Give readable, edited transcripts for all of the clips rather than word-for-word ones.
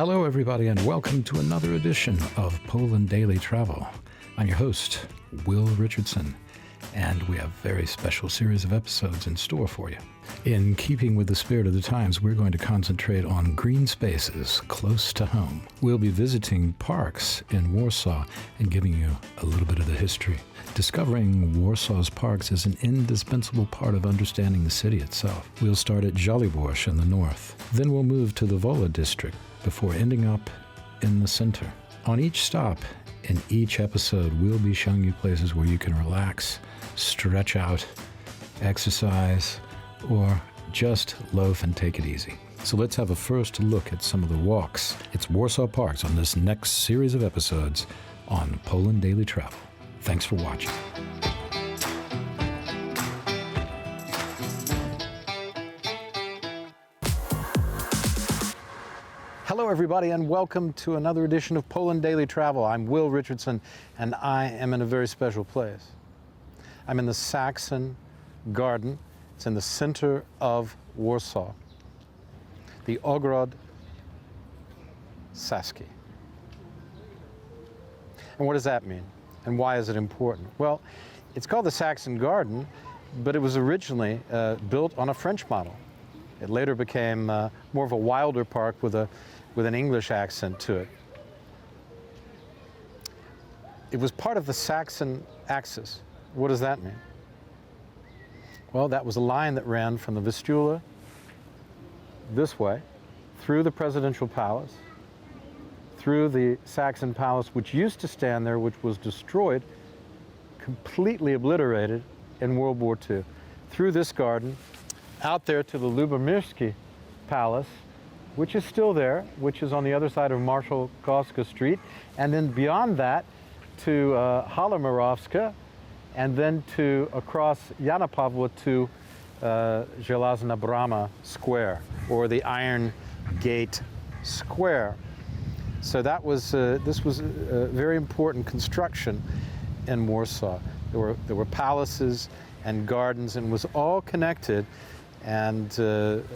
Hello, everybody, and welcome to another edition of Poland Daily Travel. I'm your host, Will Richardson, and we have a very special series of episodes in store for you. In keeping with the spirit of the times, we're going to concentrate on green spaces close to home. We'll be visiting parks in Warsaw and giving you a little bit of the history. Discovering Warsaw's parks is an indispensable part of understanding the city itself. We'll start at Żoliborz in the north. Then we'll move to the Wola district before ending up in the center. On each stop, in each episode, we'll be showing you places where you can relax, stretch out, exercise, or just loaf and take it easy. So let's have a first look at some of the walks. It's Warsaw Parks on this next series of episodes on Poland Daily Travel. Thanks for watching. Hello, everybody, and welcome to another edition of Poland Daily Travel. I'm Will Richardson, and I am in a very special place. I'm in the Saxon Garden. It's in the center of Warsaw, the Ogród Saski. And what does that mean? And why is it important? Well, it's called the Saxon Garden, but it was originally built on a French model. It later became more of a wilder park with an English accent to it. It was part of the Saxon axis. What does that mean? Well, that was a line that ran from the Vistula this way, through the presidential palace, through the Saxon palace, which used to stand there, which was destroyed, completely obliterated in World War II, through this garden, out there to the Lubomirski Palace, which is still there, which is on the other side of Marshal Koska Street, and then beyond that to Holomirowska, and then to across Jana Pawła to Żelazna Brama Square, or the Iron Gate Square. So that was this was a very important construction in Warsaw. There were palaces and gardens, and was all connected and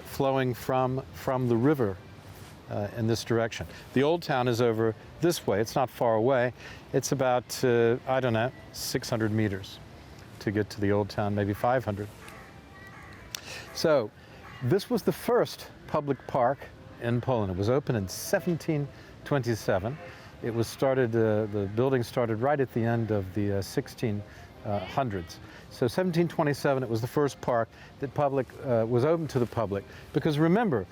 flowing from the river in this direction. The old town is over this way. It's not far away. It's about, 600 meters to get to the old town, maybe 500. So this was the first public park in Poland. It was opened in 1727. It was started, the building started right at the end of the 1600s. So 1727, it was the first park that was open to the public. Because remember,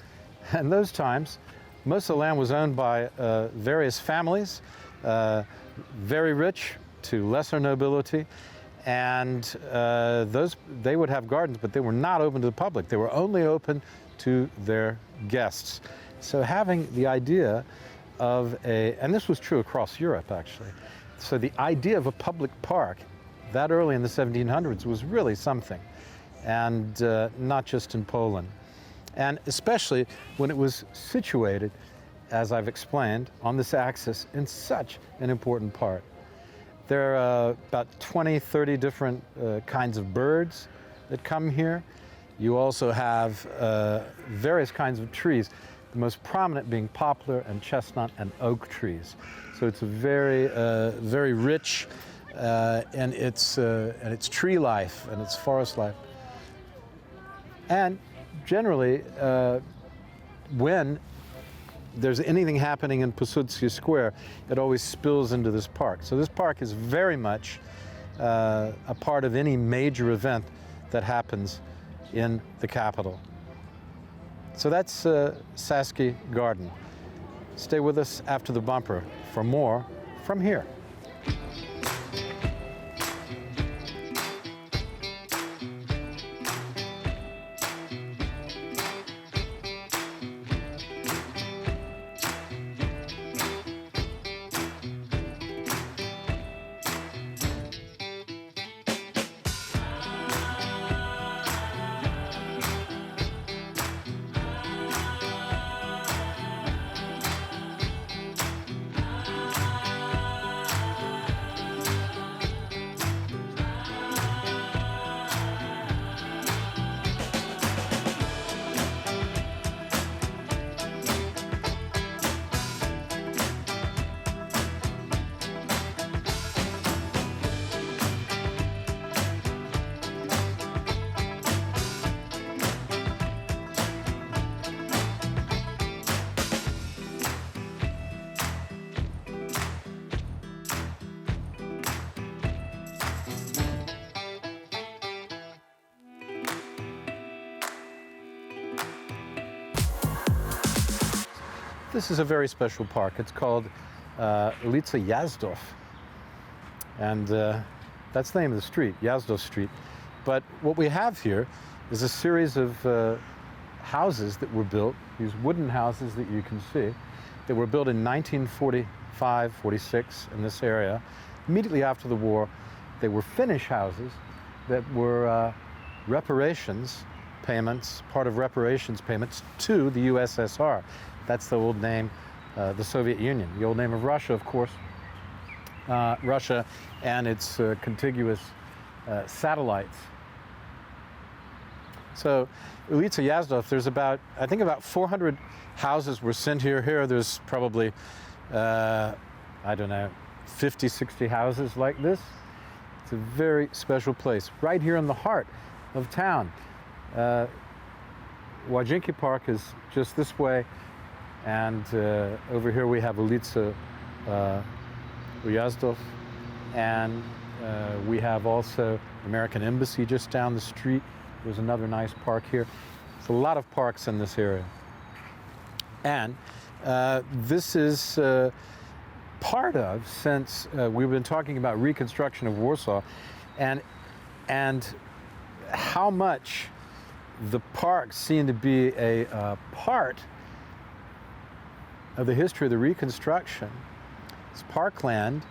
in those times, most of the land was owned by various families, very rich to lesser nobility, and they would have gardens, but they were not open to the public. They were only open to their guests. So having the idea of and this was true across Europe actually, so the idea of a public park that early in the 1700s was really something, and not just in Poland. And especially when it was situated, as I've explained, on this axis in such an important part. There are about 20, 30 different kinds of birds that come here. You also have various kinds of trees, the most prominent being poplar and chestnut and oak trees. So it's a very rich in its tree life and its forest life. And generally, when there's anything happening in Piłsudski Square, it always spills into this park. So this park is very much a part of any major event that happens in the capital. So that's Saski Garden. Stay with us after the bumper for more from here. This is a very special park. It's called Ulica Jazdów. And that's the name of the street, Jazdów Street. But what we have here is a series of houses that were built, these wooden houses that you can see, that were built in 1945, 46 in this area. Immediately after the war, they were Finnish houses that were reparations payments, part of reparations payments to the USSR. That's the old name, the Soviet Union. The old name of Russia, of course. Russia and its contiguous satellites. So Ulica Jazdów, there's about, I think about 400 houses were sent here. Here there's probably, I don't know, 50, 60 houses like this. It's a very special place, right here in the heart of town. Łazienki Park is just this way, and over here we have Ulica Jazdów, and we have also American Embassy just down the street. There's another nice park here. There's a lot of parks in this area. And this is part of, since we've been talking about reconstruction of Warsaw, and how much the parks seem to be a part of the history of the Reconstruction. This parkland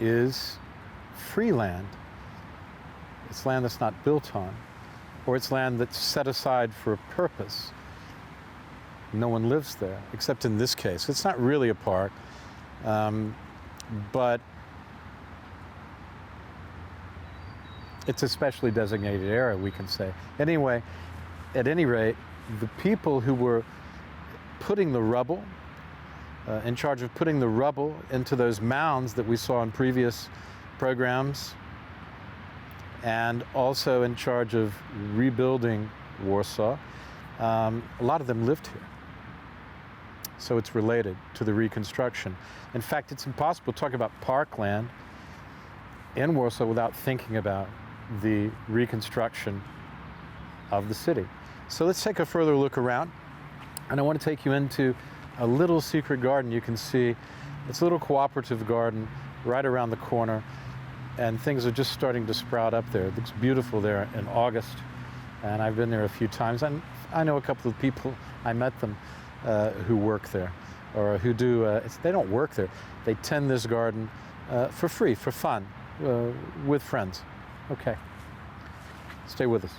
is free land. It's land that's not built on, or it's land that's set aside for a purpose. No one lives there, except in this case. It's not really a park, but it's a specially designated area, we can say. Anyway, at any rate, the people who were putting the rubble, in charge of putting the rubble into those mounds that we saw in previous programs, and also in charge of rebuilding Warsaw, a lot of them lived here. So it's related to the Reconstruction. In fact, it's impossible to talk about parkland in Warsaw without thinking about the reconstruction of the city. So let's take a further look around, and I want to take you into a little secret garden you can see. It's a little cooperative garden right around the corner, and things are just starting to sprout up there. It looks beautiful there in August, and I've been there a few times, and I know a couple of people, I met them, who work there, or who do, they don't work there, they tend this garden for free, for fun, with friends. Okay, stay with us.